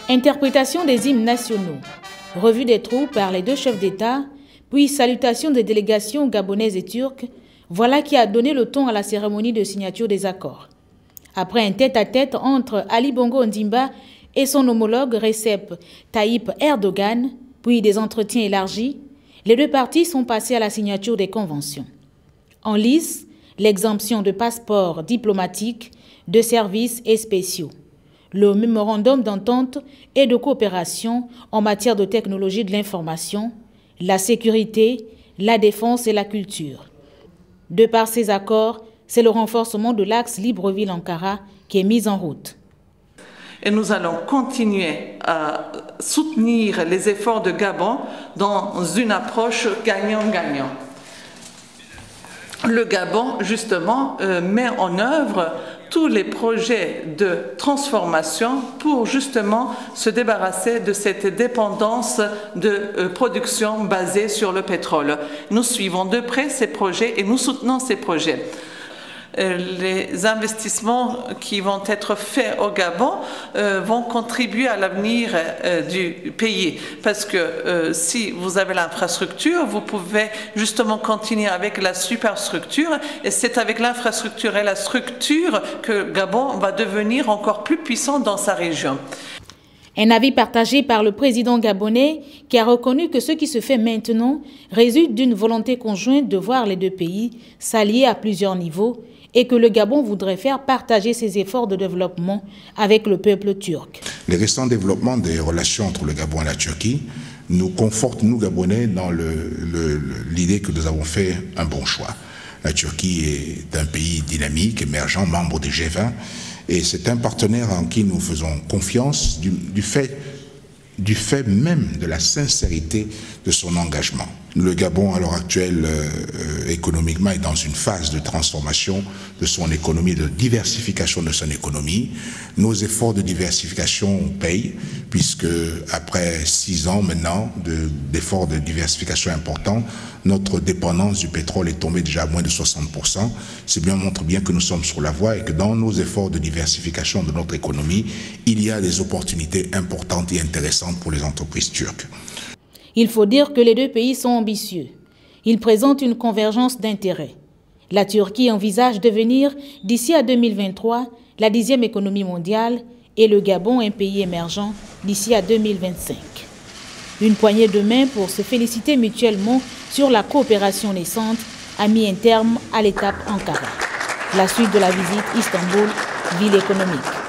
Interprétation des hymnes nationaux, revue des troupes par les deux chefs d'État, puis salutation des délégations gabonaises et turques, voilà qui a donné le ton à la cérémonie de signature des accords. Après un tête-à-tête entre Ali Bongo Ondimba et son homologue Recep Tayyip Erdogan, puis des entretiens élargis, les deux parties sont passées à la signature des conventions. En lice, l'exemption de passeports diplomatiques, de services et spéciaux, le mémorandum d'entente et de coopération en matière de technologie de l'information, la sécurité, la défense et la culture. De par ces accords, c'est le renforcement de l'axe Libreville-Ankara qui est mis en route. Et nous allons continuer à soutenir les efforts de Gabon dans une approche gagnant-gagnant. Le Gabon, justement, met en œuvre tous les projets de transformation pour justement se débarrasser de cette dépendance de production basée sur le pétrole. Nous suivons de près ces projets et nous soutenons ces projets. Les investissements qui vont être faits au Gabon vont contribuer à l'avenir du pays. Parce que si vous avez l'infrastructure, vous pouvez justement continuer avec la superstructure. Et c'est avec l'infrastructure et la structure que Gabon va devenir encore plus puissant dans sa région. Un avis partagé par le président gabonais qui a reconnu que ce qui se fait maintenant résulte d'une volonté conjointe de voir les deux pays s'allier à plusieurs niveaux et que le Gabon voudrait faire partager ses efforts de développement avec le peuple turc. Les récents développements des relations entre le Gabon et la Turquie nous confortent, nous Gabonais, dans l'idée que nous avons fait un bon choix. La Turquie est un pays dynamique, émergent, membre du G20, et c'est un partenaire en qui nous faisons confiance du fait même de la sincérité de son engagement. Le Gabon, à l'heure actuelle, économiquement, est dans une phase de transformation de son économie, de diversification de son économie. Nos efforts de diversification payent, puisque après 6 ans maintenant d'efforts de diversification importants, notre dépendance du pétrole est tombée déjà à moins de 60%. C'est bien, montre bien que nous sommes sur la voie et que dans nos efforts de diversification de notre économie, il y a des opportunités importantes et intéressantes pour les entreprises turques. Il faut dire que les deux pays sont ambitieux. Ils présentent une convergence d'intérêts. La Turquie envisage devenir, d'ici à 2023, la 10e économie mondiale et le Gabon un pays émergent d'ici à 2025. Une poignée de main pour se féliciter mutuellement sur la coopération naissante a mis un terme à l'étape Ankara. La suite de la visite Istanbul, ville économique.